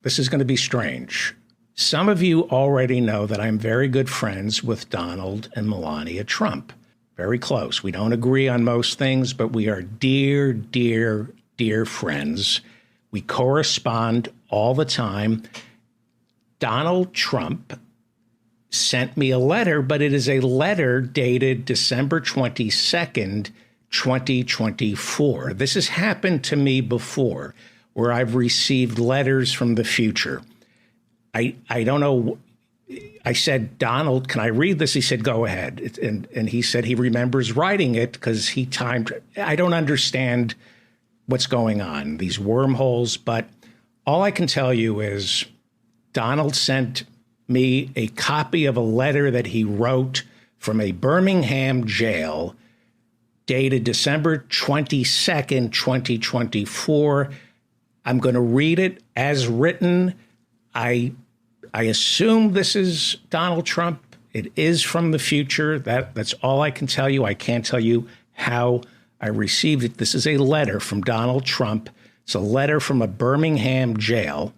this is going to be strange. Some of you already know that I'm very good friends with Donald and Melania Trump. Very close. We don't agree on most things, but we are dear, dear, dear friends. We correspond all the time. Donald Trump sent me a letter, but it is a letter dated December 22nd, 2024. This has happened to me before, where I've received letters from the future. I don't know. I said, Donald, can I read this? He said, go ahead. And he said he remembers writing it because he timed. I don't understand what's going on, these wormholes, but all I can tell you is Donald sent me a copy of a letter that he wrote from a Birmingham jail dated December 22nd, 2024. I'm going to read it as written. I assume this is Donald Trump. It is from the future. That's all I can tell you. I can't tell you how I received it. This is a letter from Donald Trump. It's a letter from a Birmingham jail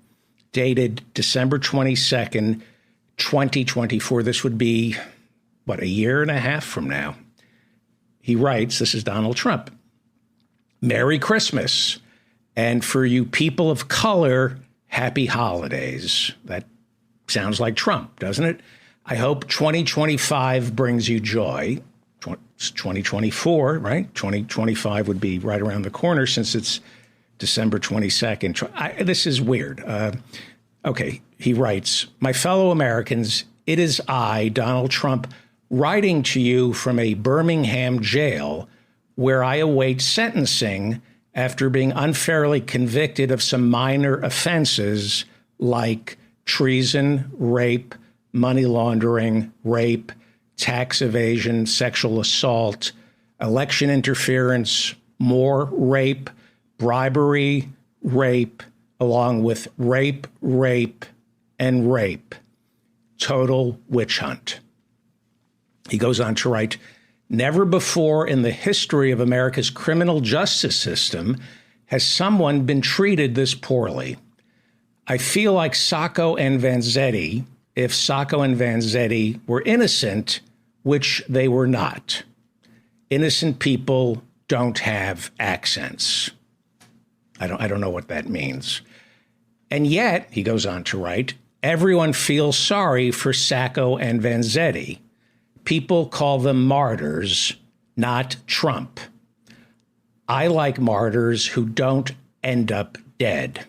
dated December 22nd, 2024. This would be, a year and a half from now. He writes, this is Donald Trump. Merry Christmas. And for you people of color, happy holidays. That sounds like Trump, doesn't it? I hope 2025 brings you joy. It's 2024, right? 2025 would be right around the corner since it's December 22nd. This is weird. Okay, he writes, my fellow Americans, it is I, Donald Trump, writing to you from a Birmingham jail where I await sentencing after being unfairly convicted of some minor offenses like treason, rape, money laundering, rape, tax evasion, sexual assault, election interference, more rape, bribery, rape, along with rape, and rape. Total witch hunt. He goes on to write, never before in the history of America's criminal justice system has someone been treated this poorly. I feel like Sacco and Vanzetti, if Sacco and Vanzetti were innocent, which they were not. Innocent people don't have accents. I don't know what that means. And yet, he goes on to write, everyone feels sorry for Sacco and Vanzetti. People call them martyrs, not Trump. I like martyrs who don't end up dead.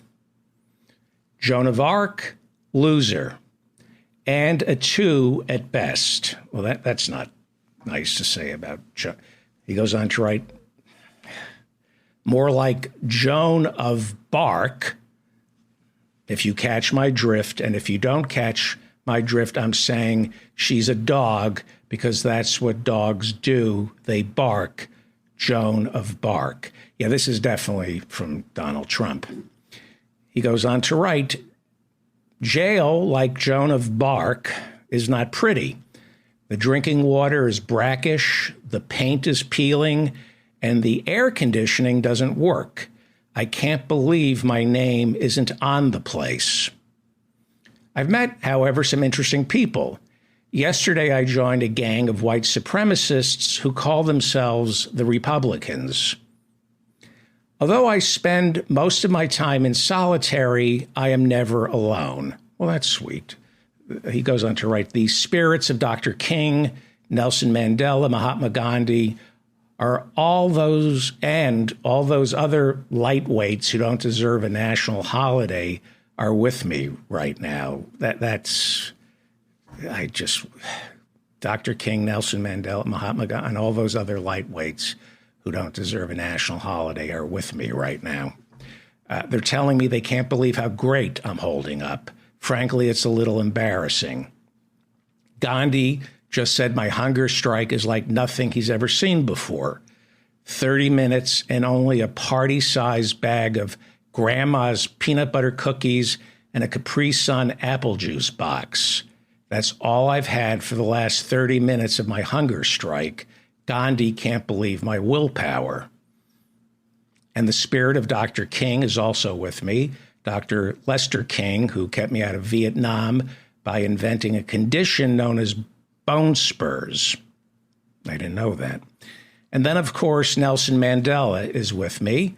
Joan of Arc, loser, and a 2 at best. Well, that's not nice to say about Joan. He goes on to write, more like Joan of Bark, if you catch my drift, and if you don't catch my drift, I'm saying she's a dog because that's what dogs do. They bark. Joan of Bark. Yeah, this is definitely from Donald Trump. He goes on to write, jail, like Joan of Bark, is not pretty. The drinking water is brackish, the paint is peeling, and the air conditioning doesn't work. I can't believe my name isn't on the place. I've met, however, some interesting people. Yesterday, I joined a gang of white supremacists who call themselves the Republicans. Although I spend most of my time in solitary, I am never alone. Well, that's sweet. He goes on to write, the spirits of Dr. King, Nelson Mandela, Mahatma Gandhi, are all those and all those other lightweights who don't deserve a national holiday are with me right now. Dr. King, Nelson Mandela, Mahatma Gandhi, and all those other lightweights who don't deserve a national holiday are with me right now. They're telling me they can't believe how great I'm holding up. Frankly, it's a little embarrassing. Gandhi just said my hunger strike is like nothing he's ever seen before. 30 minutes and only a party-sized bag of grandma's peanut butter cookies and a Capri Sun apple juice box. That's all I've had for the last 30 minutes of my hunger strike. Gandhi can't believe my willpower. And the spirit of Dr. King is also with me. Dr. Lester King, who kept me out of Vietnam by inventing a condition known as bone spurs. I didn't know that. And then, of course, Nelson Mandela is with me,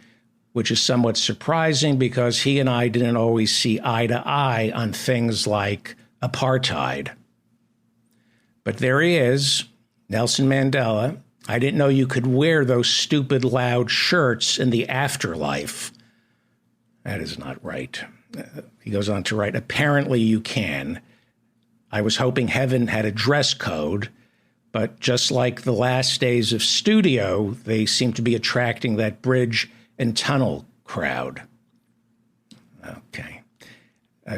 which is somewhat surprising because he and I didn't always see eye to eye on things like apartheid. But there he is, Nelson Mandela. I didn't know you could wear those stupid loud shirts in the afterlife. That is not right. He goes on to write, apparently you can. I was hoping heaven had a dress code, but just like the last days of studio, they seem to be attracting that bridge and tunnel crowd. Okay.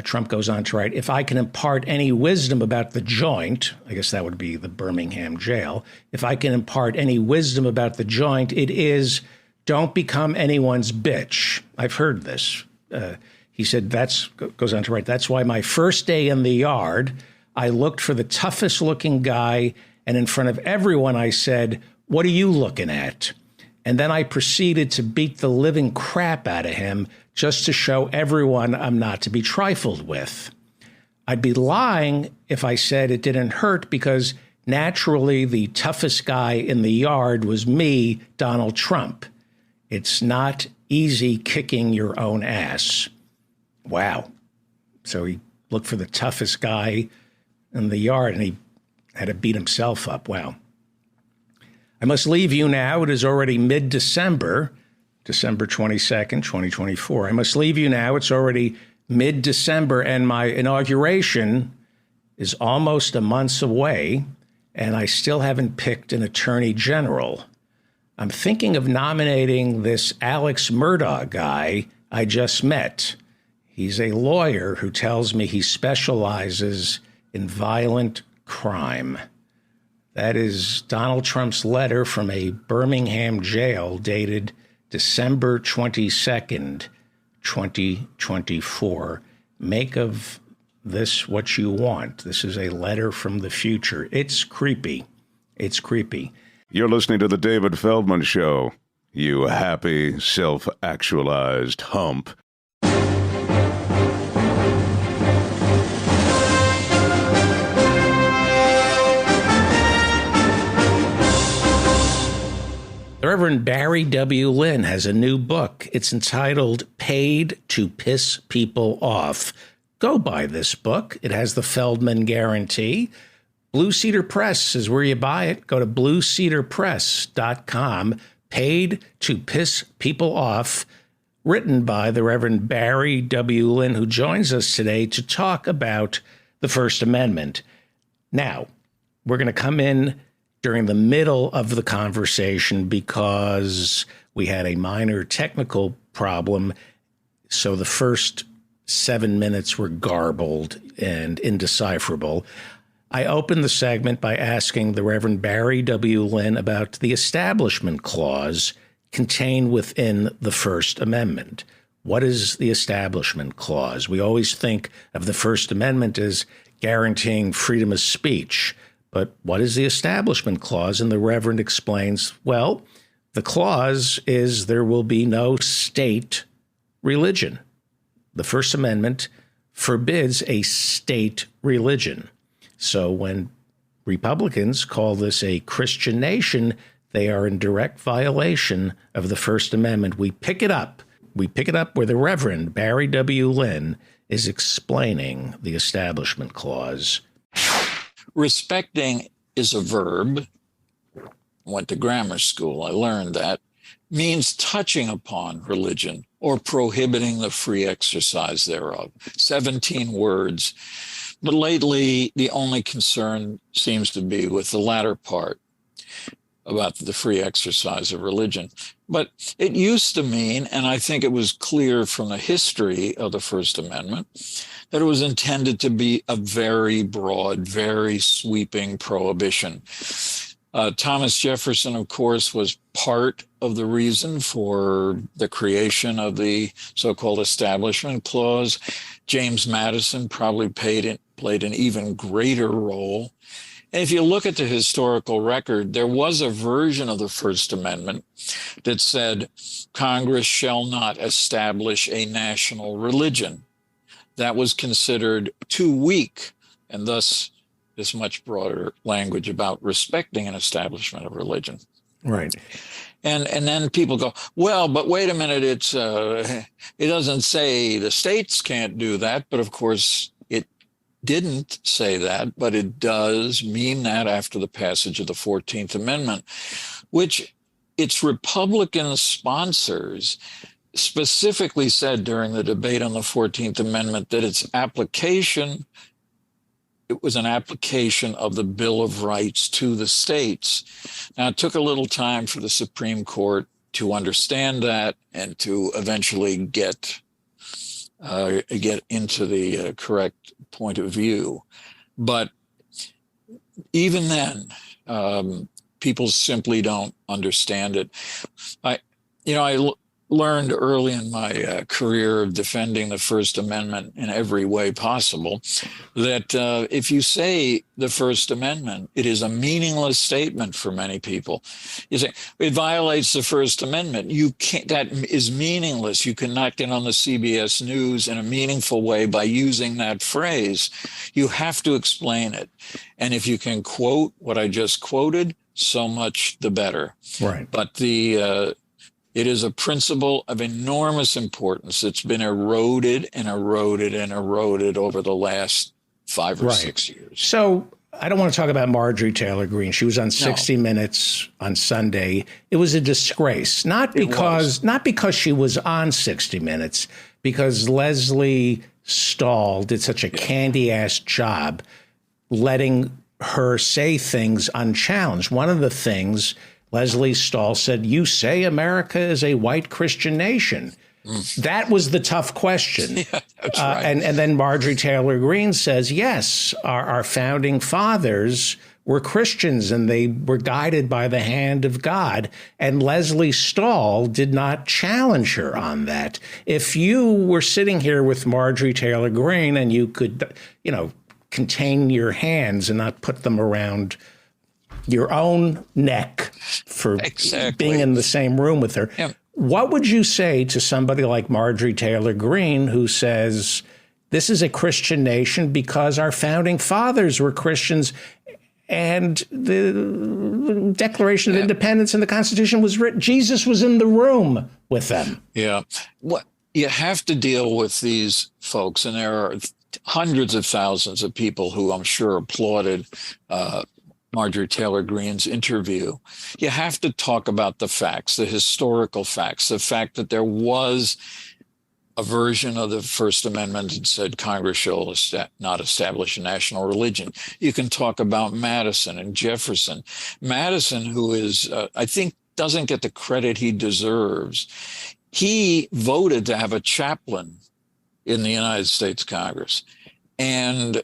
Trump goes on to write, if I can impart any wisdom about the joint, I guess that would be the Birmingham jail. If I can impart any wisdom about the joint, it is don't become anyone's bitch. I've heard this. He said, goes on to write, that's why my first day in the yard, I looked for the toughest looking guy. And in front of everyone, I said, what are you looking at? And then I proceeded to beat the living crap out of him just to show everyone I'm not to be trifled with. I'd be lying if I said it didn't hurt because naturally the toughest guy in the yard was me, Donald Trump. It's not easy kicking your own ass. Wow. So he looked for the toughest guy in the yard and he had to beat himself up. Wow. I must leave you now. It is already mid-December, December 22nd, 2024. I must leave you now. It's already mid-December, and my inauguration is almost a month away, and I still haven't picked an attorney general. I'm thinking of nominating this Alex Murdaugh guy I just met. He's a lawyer who tells me he specializes in violent crime. That is Donald Trump's letter from a Birmingham jail dated December 22nd, 2024. Make of this what you want. This is a letter from the future. It's creepy. It's creepy. You're listening to The David Feldman Show. You happy, self-actualized hump. The Reverend Barry W. Lynn has a new book. It's entitled Paid to Piss People Off. Go buy this book. It has the Feldman guarantee. Blue Cedar Press is where you buy it. Go to bluecedarpress.com. Paid to Piss People Off, written by the Reverend Barry W. Lynn, who joins us today to talk about the First Amendment. Now, we're going to come in during the middle of the conversation because we had a minor technical problem. So the first 7 minutes were garbled and indecipherable. I opened the segment by asking the Reverend Barry W. Lynn about the Establishment Clause contained within the First Amendment. What is the Establishment Clause? We always think of the First Amendment as guaranteeing freedom of speech. But what is the Establishment Clause? And the Reverend explains, well, the clause is there will be no state religion. The First Amendment forbids a state religion. So when Republicans call this a Christian nation, they are in direct violation of the First Amendment. We pick it up. We pick it up where the Reverend Barry W. Lynn is explaining the Establishment Clause. Respecting is a verb. Went to grammar school. I learned that. Means touching upon religion or prohibiting the free exercise thereof. 17 words. But lately, the only concern seems to be with the latter part about the free exercise of religion. But it used to mean, and I think it was clear from the history of the First Amendment, that it was intended to be a very broad, very sweeping prohibition. Thomas Jefferson, of course, was part of the reason for the creation of the so-called Establishment Clause. James Madison probably played an even greater role And if you look at the historical record, there was a version of the First Amendment that said Congress shall not establish a national religion. That was considered too weak, and thus this much broader language about respecting an establishment of religion. Right. And then people go, well, but wait a minute, it doesn't say the states can't do that. But of course, it didn't say that, but it does mean that after the passage of the 14th Amendment, which its Republican sponsors specifically said during the debate on the 14th Amendment that it was an application of the Bill of Rights to the states. Now, it took a little time for the Supreme Court to understand that and to eventually get into the correct point of view. But even then, people simply don't understand it. I learned early in my career of defending the First Amendment in every way possible that if you say the First Amendment, it is a meaningless statement for many people. You say it violates the First Amendment. You can't. That is meaningless. You cannot get on the CBS News in a meaningful way by using that phrase. You have to explain it. And if you can quote what I just quoted, so much the better. Right. But it is a principle of enormous importance. It's been eroded and eroded and eroded over the last 5 or 6 years. So I don't want to talk about Marjorie Taylor Greene. She was on 60 Minutes on Sunday. It was a disgrace, not because she was on 60 Minutes, because Lesley Stahl did such a candy-ass job letting her say things unchallenged. One of the things Lesley Stahl said, you say America is a white Christian nation. That was the tough question. Yeah, that's right. And then Marjorie Taylor Greene says, yes, our founding fathers were Christians and they were guided by the hand of God. And Lesley Stahl did not challenge her on that. If you were sitting here with Marjorie Taylor Greene and you could, contain your hands and not put them around your own neck for being in the same room with her. Yeah. What would you say to somebody like Marjorie Taylor Greene who says, this is a Christian nation because our founding fathers were Christians and the Declaration of Independence and the Constitution was written, Jesus was in the room with them? Yeah. What you have to deal with these folks, and there are hundreds of thousands of people who I'm sure applauded Marjorie Taylor Greene's interview. You have to talk about the facts, the historical facts, the fact that there was a version of the First Amendment that said Congress shall not establish a national religion. You can talk about Madison and Jefferson. Madison, who is, I think, doesn't get the credit he deserves. He voted to have a chaplain in the United States Congress. And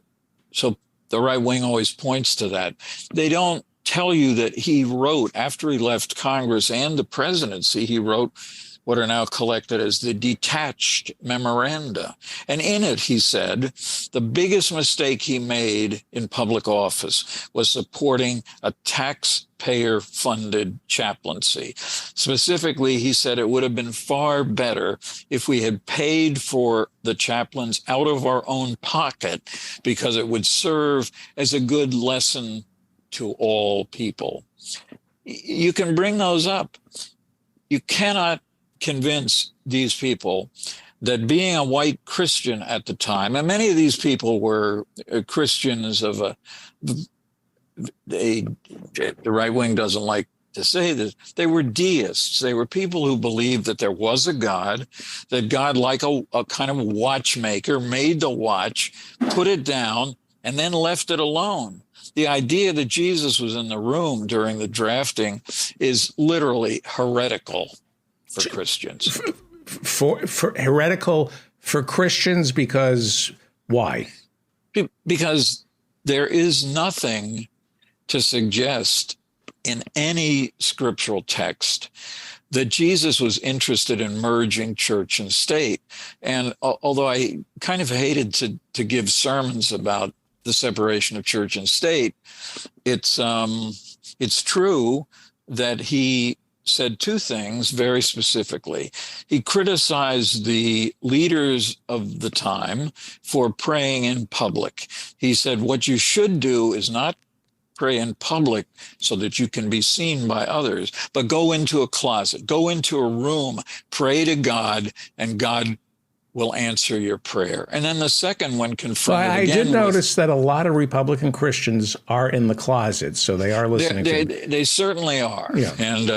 so the right wing always points to that. They don't tell you that he wrote, after he left Congress and the presidency, he wrote what are now collected as the detached memoranda. And in it, he said, the biggest mistake he made in public office was supporting a taxpayer-funded chaplaincy. Specifically, he said it would have been far better if we had paid for the chaplains out of our own pocket, because it would serve as a good lesson to all people. You can bring those up. You cannot convince these people that being a white Christian at the time, and many of these people were Christians of the right wing doesn't like to say this, they were deists. They were people who believed that there was a God, that God, like a kind of watchmaker, made the watch, put it down, and then left it alone. The idea that Jesus was in the room during the drafting is literally heretical for Christians. For heretical for Christians, because why? Because there is nothing to suggest in any scriptural text that Jesus was interested in merging church and state. And although I kind of hated to give sermons about the separation of church and state, it's true that he said two things very specifically. He criticized the leaders of the time for praying in public. He said, what you should do is not pray in public so that you can be seen by others, but go into a closet, go into a room, pray to God, and God will answer your prayer. And then the second one confronted I again did notice that a lot of Republican Christians are in the closet, so they are listening. They certainly are. Yeah. And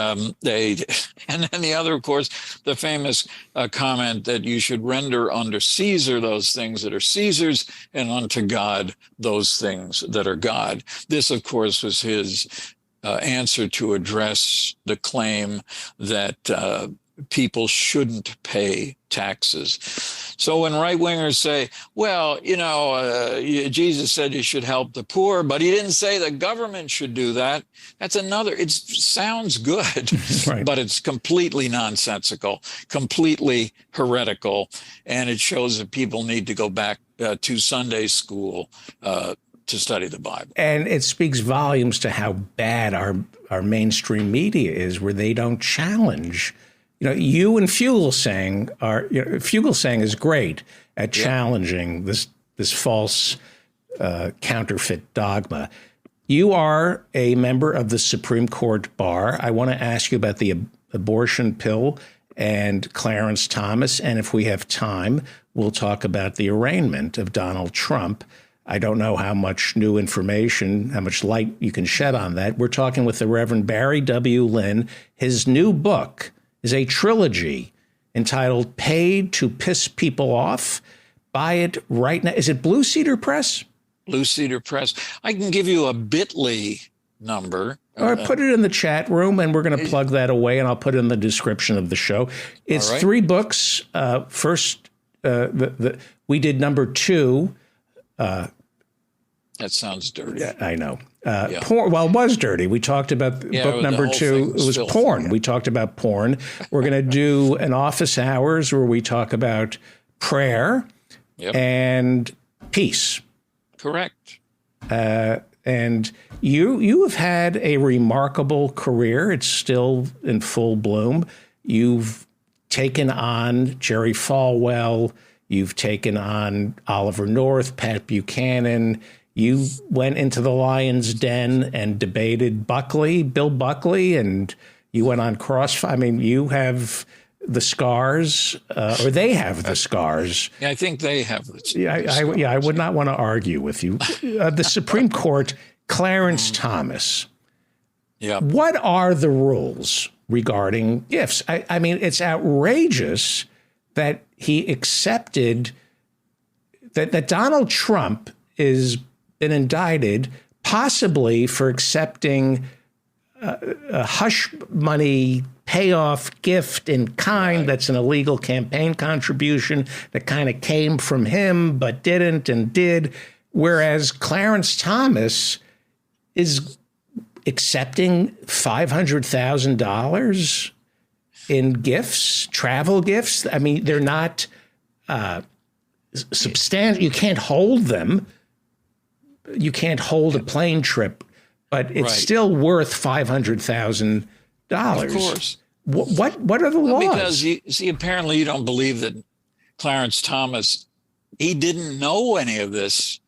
and then the other, of course, the famous comment that you should render unto Caesar those things that are Caesar's, and unto God those things that are God. This, of course, was his answer to address the claim that people shouldn't pay taxes. So when right-wingers say, well, Jesus said you should help the poor, but he didn't say the government should do that. That's another, it sounds good, Right. But it's completely nonsensical, completely heretical. And it shows that people need to go back to Sunday school to study the Bible. And it speaks volumes to how bad our mainstream media is, where they don't challenge. You and Fugelsang Fugelsang is great at challenging this false counterfeit dogma. You are a member of the Supreme Court bar. I want to ask you about the abortion pill and Clarence Thomas, and if we have time, we'll talk about the arraignment of Donald Trump. I don't know how much new information, how much light you can shed on that. We're talking with the Reverend Barry W. Lynn. His new book is a trilogy entitled Paid to Piss People Off. Buy it right now. Is it Blue Cedar Press? Blue Cedar Press. I can give you a bit.ly number. Or put it in the chat room, and we're going to plug that away, and I'll put it in the description of the show. It's 3 books. First, we did number 2. That sounds dirty. I know. Porn, well, it was dirty. We talked about book number 2. It was filthy. porn. We talked about porn. We're going to do an office hours where we talk about prayer and peace. Correct. And you have had a remarkable career. It's still in full bloom. You've taken on Jerry Falwell. You've taken on Oliver North, Pat Buchanan. You went into the Lion's Den and debated Bill Buckley, and you went on Crossfire. I mean, you have the scars, or they have the scars. Yeah, I think they have the scars. I would not want to argue with you. The Supreme Court, Clarence Thomas. Yeah. What are the rules regarding gifts? I mean, it's outrageous that he accepted that Donald Trump is been indicted possibly for accepting a hush money payoff gift in kind. That's an illegal campaign contribution that kind of came from him but didn't and did, whereas Clarence Thomas is accepting $500,000 in gifts, travel gifts. I mean, they're not substantial. You can't hold them. You can't hold a plane trip, but it's still worth $500,000. Of course. What are the laws? Because apparently you don't believe that Clarence Thomas, he didn't know any of this.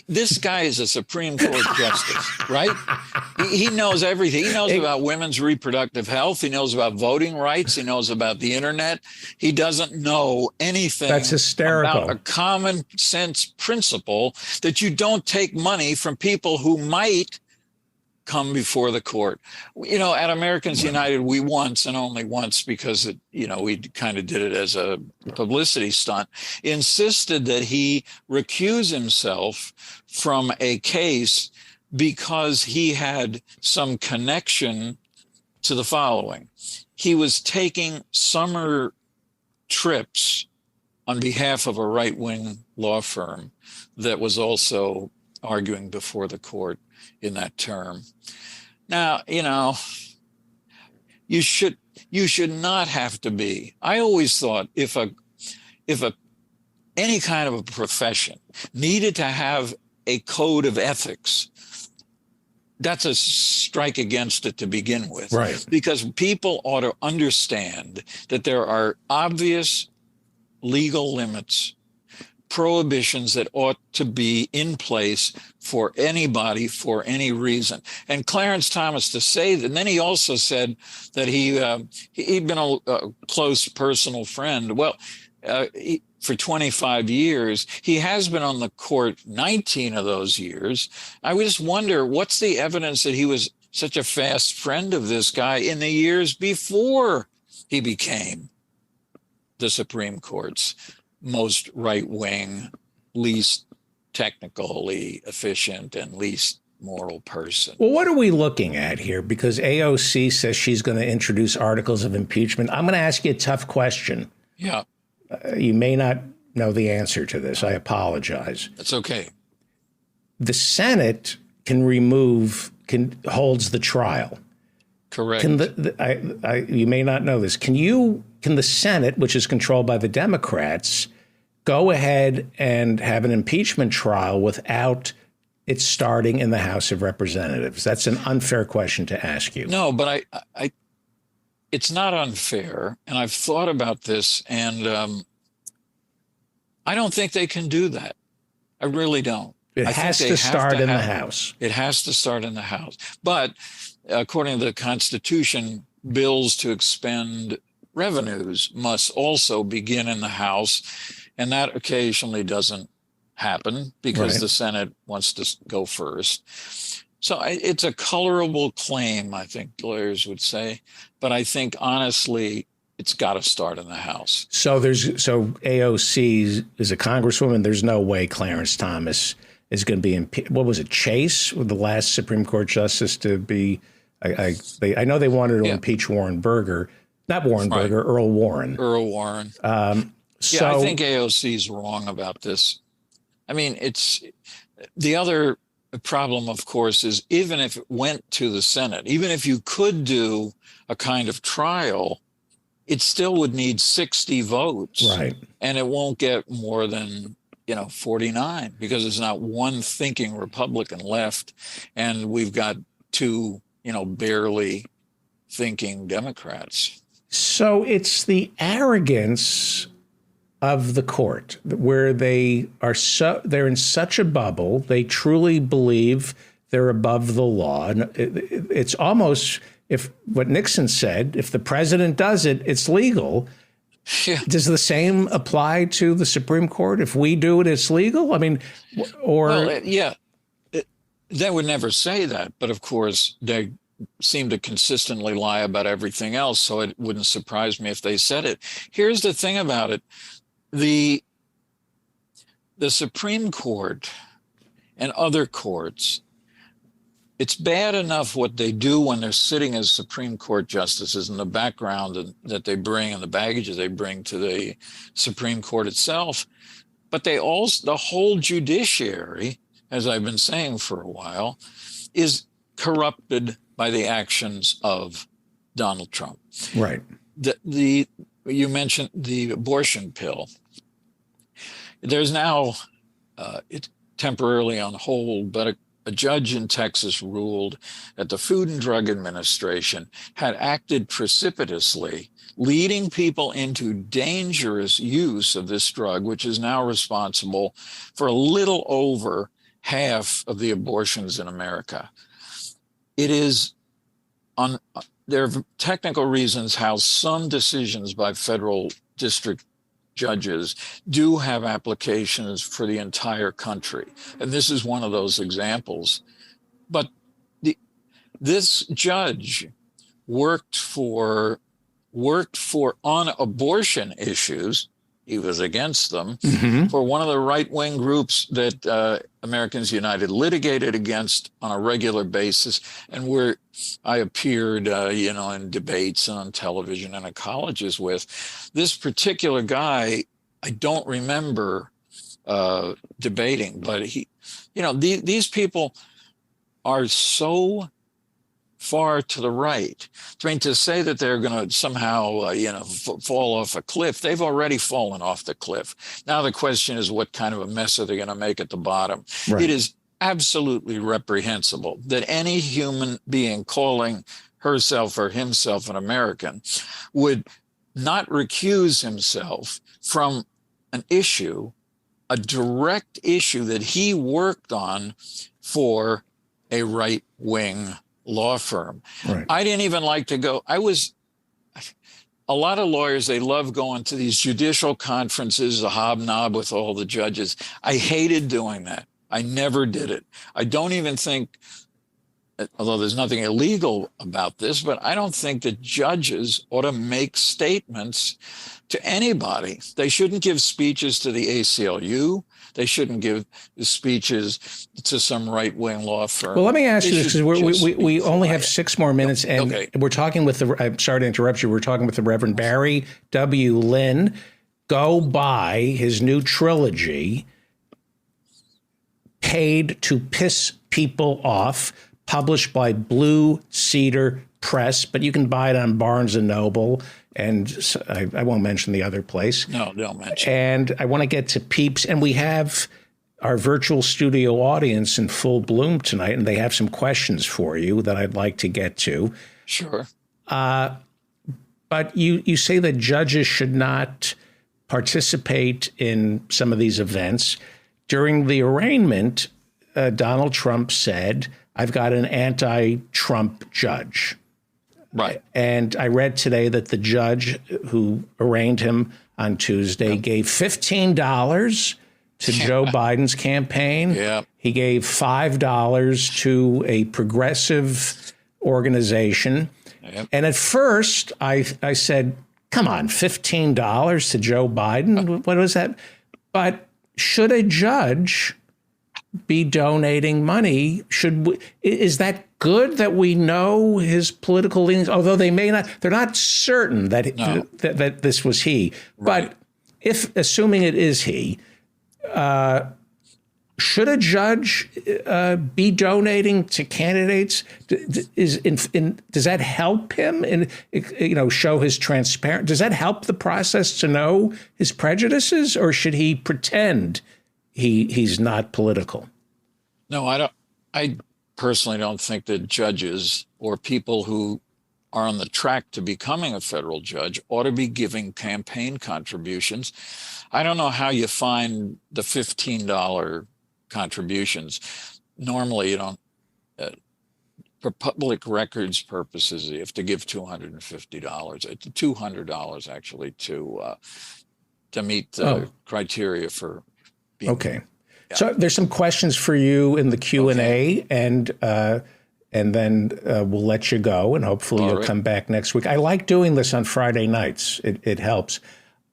This guy is a Supreme Court justice, right? He knows everything. He knows about women's reproductive health. He knows about voting rights. He knows about the internet. He doesn't know anything. That's hysterical. About a common sense principle that you don't take money from people who might come before the court. At Americans United, we once and only once, because we kind of did it as a publicity stunt, insisted that he recuse himself from a case because he had some connection to the following. He was taking summer trips on behalf of a right-wing law firm that was also arguing before the court in that term. Now, you should not have to be. I always thought if any kind of a profession needed to have a code of ethics, that's a strike against it to begin with. Right. Because people ought to understand that there are obvious legal limits, prohibitions that ought to be in place for anybody for any reason. And Clarence Thomas to say that, and then he also said that he'd been a close personal friend. Well, for 25 years, he has been on the court 19 of those years. I just wonder, what's the evidence that he was such a fast friend of this guy in the years before he became the Supreme Court's most right-wing, least technically efficient, and least moral person? Well, what are we looking at here? Because AOC says she's going to introduce articles of impeachment. I'm going to ask you a tough question. Yeah. You may not know the answer to this. I apologize. That's okay. The Senate holds the trial. Correct. You may not know this. Can the Senate, which is controlled by the Democrats, go ahead and have an impeachment trial without it starting in the House of Representatives? That's an unfair question to ask you. No, but it's not unfair. And I've thought about this, and I don't think they can do that. I really don't. It has to start in the House. It has to start in the House. But according to the Constitution, bills to expend revenues must also begin in the House. And that occasionally doesn't happen because the Senate wants to go first. So it's a colorable claim, I think lawyers would say. But I think, honestly, it's got to start in the House. So AOC is a congresswoman. There's no way Clarence Thomas is going to be impeached. What was it, Chase, with the last Supreme Court justice to be? I know they wanted to impeach Warren Burger, not Warren Burger, Earl Warren. Earl Warren. I think AOC is wrong about this. I mean, it's the other problem, of course, is even if it went to the Senate, even if you could do a kind of trial, it still would need 60 votes. Right. And it won't get more than 49, because there's not one thinking Republican left, and we've got two, barely thinking Democrats. So it's the arrogance of the court where they're in such a bubble. They truly believe they're above the law. And it's almost, if what Nixon said, if the president does it, it's legal. Yeah. Does the same apply to the Supreme Court? If we do it, it's legal? I mean, they would never say that. But of course, they seem to consistently lie about everything else. So it wouldn't surprise me if they said it. Here's the thing about it. The Supreme Court and other courts, it's bad enough what they do when they're sitting as Supreme Court justices in the background that they bring and the baggage they bring to the Supreme Court itself. But the whole judiciary, as I've been saying for a while, is corrupted by the actions of Donald Trump. Right. You mentioned the abortion pill. There's now, it's temporarily on hold, but a judge in Texas ruled that the Food and Drug Administration had acted precipitously, leading people into dangerous use of this drug, which is now responsible for a little over half of the abortions in America. It is there are technical reasons how some decisions by federal district judges do have applications for the entire country. And this is one of those examples. But this judge worked for on abortion issues. He was against them for one of the right-wing groups that Americans United litigated against on a regular basis, and where I appeared, in debates and on television and at colleges with. This particular guy, I don't remember debating, but these people are so far to the right. I mean, to say that they're going to somehow, fall off a cliff, they've already fallen off the cliff. Now the question is, what kind of a mess are they going to make at the bottom? Right. It is absolutely reprehensible that any human being calling herself or himself an American would not recuse himself from an issue, a direct issue that he worked on for a right-wing law firm. Right. I didn't even like to go. A lot of lawyers, they love going to these judicial conferences, a hobnob with all the judges. I hated doing that. I never did it. I don't even think, although there's nothing illegal about this, but I don't think that judges ought to make statements to anybody. They shouldn't give speeches to the ACLU. They shouldn't give speeches to some right-wing law firm. Well, let me ask you this, because we only have 6 more minutes, and we're talking with I'm sorry to interrupt you. We're talking with the Reverend Barry W. Lynn. Go buy his new trilogy, Paid to Piss People Off, published by Blue Cedar Press, but you can buy it on Barnes & Noble, and I won't mention the other place. No, don't mention. And I want to get to Peeps, and we have our virtual studio audience in full bloom tonight, and they have some questions for you that I'd like to get to. Sure. But you say that judges should not participate in some of these events. During the arraignment, Donald Trump said, I've got an anti-Trump judge. Right. And I read today that the judge who arraigned him on Tuesday gave $15 to Joe Biden's campaign. Yeah. He gave $5 to a progressive organization. Yep. And at first I said, come on, $15 to Joe Biden? What was that? But should a judge be donating money? Is that good that we know his political leanings? Although they may not, they're not certain that that this was he. Right. But if assuming it is he, should a judge be donating to candidates? Does that help him and show his transparent? Does that help the process to know his prejudices, or should he pretend he's not political? No, I don't. I personally don't think that judges or people who are on the track to becoming a federal judge ought to be giving campaign contributions. I don't know how you find the $15 contributions. Normally, you don't. For public records purposes, you have to give $250, $200 actually to meet the criteria for being. Okay. Yeah. So there's some questions for you in the Q&A, and then we'll let you go, and hopefully you'll come back next week. I like doing this on Friday nights. It helps.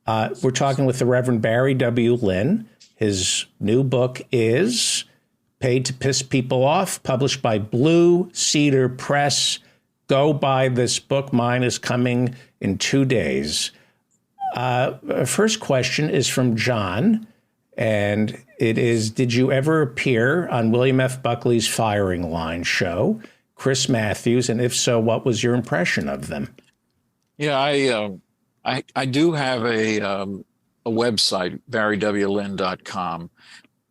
We're talking with the Reverend Barry W. Lynn. His new book is Paid to Piss People Off, published by Blue Cedar Press. Go buy this book. Mine is coming in 2 days. First question is from John, and it is, did you ever appear on William F. Buckley's Firing Line show, Chris Matthews, and if so, what was your impression of them? Yeah, I do have a website, barrywlynn.com.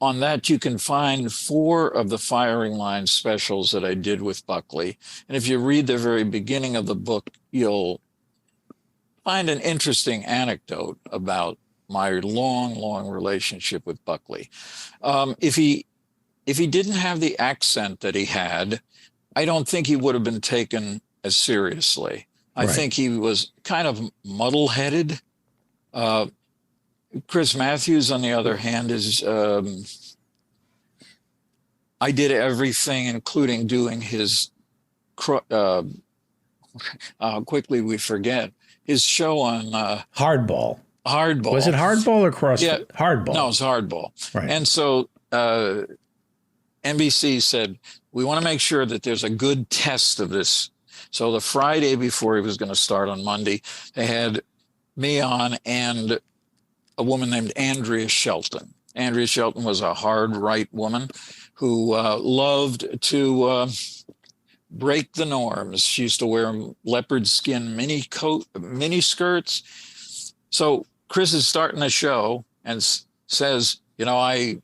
On that, you can find 4 of the Firing Line specials that I did with Buckley. And if you read the very beginning of the book, you'll find an interesting anecdote about my long relationship with Buckley. If he didn't have the accent that he had, I don't think he would have been taken as seriously. I think he was kind of muddle-headed. Chris Matthews, on the other hand, is I did everything, including doing his quickly we forget his show on Hardball. Hardball. Was it Hardball or CrossFit? Yeah. Hardball. No, it was Hardball. Right. And so NBC said, we want to make sure that there's a good test of this. So the Friday before he was going to start on Monday, they had me on and a woman named Andrea Shelton. Andrea Shelton was a hard right woman who loved to break the norms. She used to wear leopard skin mini skirts. So Chris is starting a show and says, I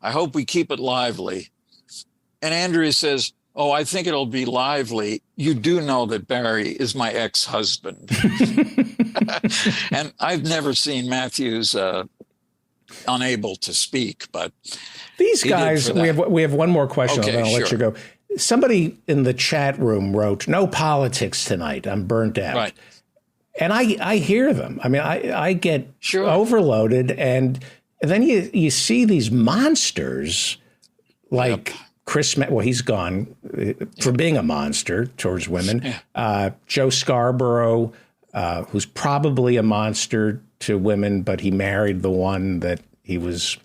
hope we keep it lively. And Andrea says, oh, I think it'll be lively. You do know that Barry is my ex-husband. And I've never seen Matthews unable to speak, but these guys, we have one more question, okay, and I'll let you go. Somebody in the chat room wrote, no politics tonight. I'm burnt out. Right. And I hear them. I mean, I get overloaded. And then you see these monsters like Chris, well, he's gone for being a monster towards women. Joe Scarborough, who's probably a monster to women, but he married the one that he was,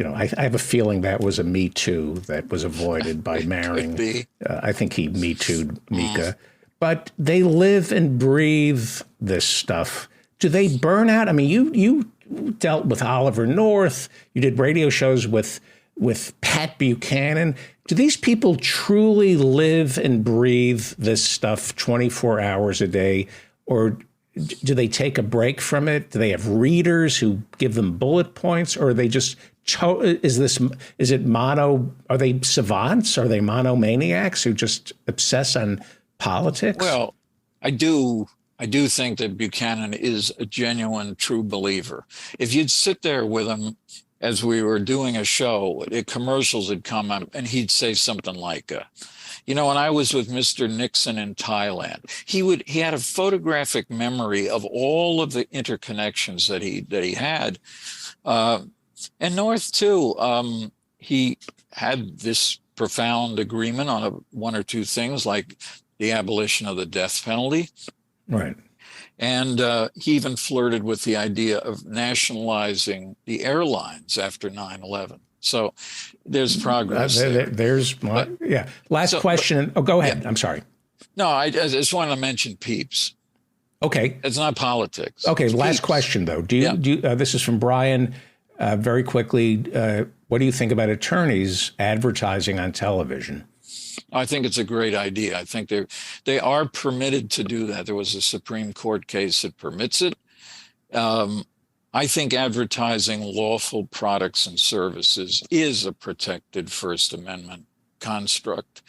I have a feeling that was a Me Too that was avoided by marrying. I think he Me Too'd Mika. But they live and breathe this stuff. Do they burn out? I mean, you dealt with Oliver North. You did radio shows with Pat Buchanan. Do these people truly live and breathe this stuff 24 hours a day? Or do they take a break from it? Do they have readers who give them bullet points? Or are they just, are they savants? Are they monomaniacs who just obsess on politics? Well, I do think that Buchanan is a genuine, true believer. If you'd sit there with him as we were doing a show, commercials would come up and he'd say something like, when I was with Mr. Nixon in Thailand, he had a photographic memory of all of the interconnections that he had. And North too, he had this profound agreement on one or two things like the abolition of the death penalty. Right. And he even flirted with the idea of nationalizing the airlines after 9/11. So there's progress. Last question. Go ahead. Yeah. I'm sorry. No, I just wanted to mention Peeps. Okay. It's not politics. Okay. It's last Peeps. Question, though. This is from Brian. Very quickly, what do you think about attorneys advertising on television? I think it's a great idea. I think they are permitted to do that. There was a Supreme Court case that permits it. I think advertising lawful products and services is a protected First Amendment construct.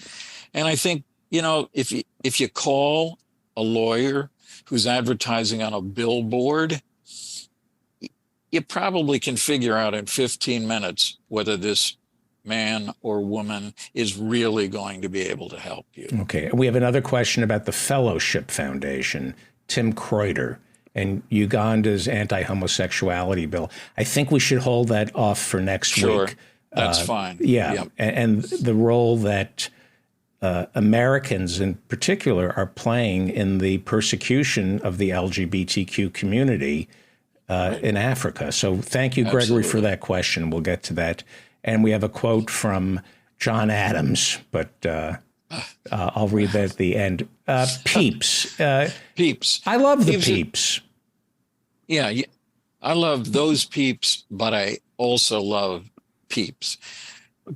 And I think, if you call a lawyer who's advertising on a billboard, you probably can figure out in 15 minutes whether this man or woman is really going to be able to help you. Okay. We have another question about the Fellowship Foundation, Tim Kreuter, and Uganda's anti-homosexuality bill. I think we should hold that off for next week. That's fine. Yeah. Yep. And the role that Americans in particular are playing in the persecution of the LGBTQ community in Africa. So thank you, Gregory, Absolutely. for that question. We'll get to that. And we have a quote from John Adams, but I'll read that at the end. Peeps. Peeps. I love the Peeps. Yeah, I love those Peeps, but I also love Peeps.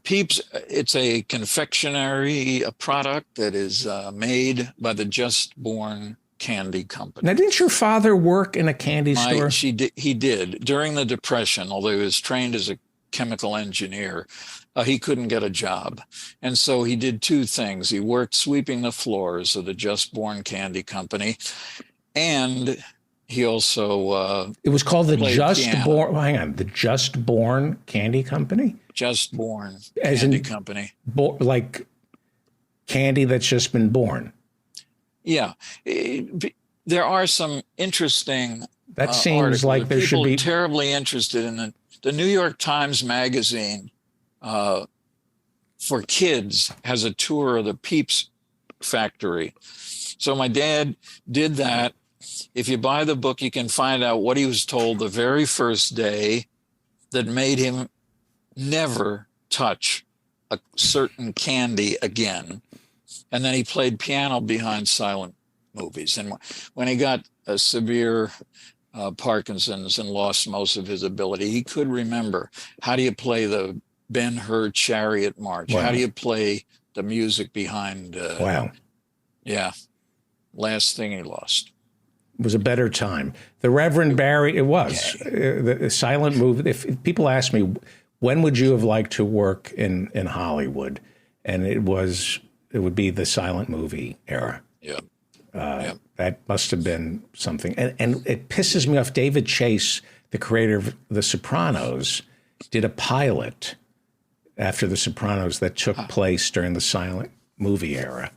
Peeps, it's a confectionery, a product that is made by the Just Born Candy Company. Now, didn't your father work in a candy store? He did. During the Depression, although he was trained as a chemical engineer, he couldn't get a job. And so he did two things. He worked sweeping the floors of the Just Born Candy Company, and he also it was called the Just piano. Born. Well, hang on, the Just Born Candy Company. Just Born As Candy in, Company, like candy that's just been born. Yeah, there are some interesting. That seems like there should be terribly interested in the New York Times Magazine. For kids has a tour of the Peeps factory. So my dad did that. If you buy the book, you can find out what he was told the very first day that made him never touch a certain candy again. And then he played piano behind silent movies. And when he got a severe Parkinson's and lost most of his ability, he could remember, how do you play the Ben-Hur Chariot March? Wow. How do you play the music behind. Wow. Yeah. Last thing he lost. It was a better time. The Reverend Barry, it was. The silent movie. If people ask me, when would you have liked to work in Hollywood? And it would be the silent movie era. Yeah. That must have been something. And it pisses me off. David Chase, the creator of The Sopranos, did a pilot after The Sopranos that took place during the silent movie era.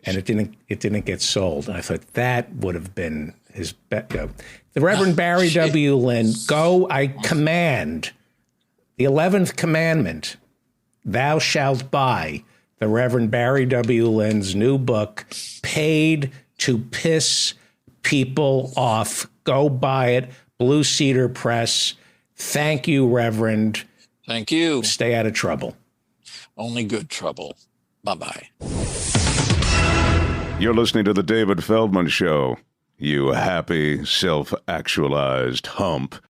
And it didn't get sold. And I thought that would have been his bet. The Reverend Barry W. Lynn, go, I command. The 11th commandment, thou shalt buy the Reverend Barry W. Lynn's new book, Paid to Piss People Off. Go buy it. Blue Cedar Press. Thank you, Reverend. Thank you. Stay out of trouble. Only good trouble. Bye-bye. You're listening to The David Feldman Show. You happy, self-actualized hump.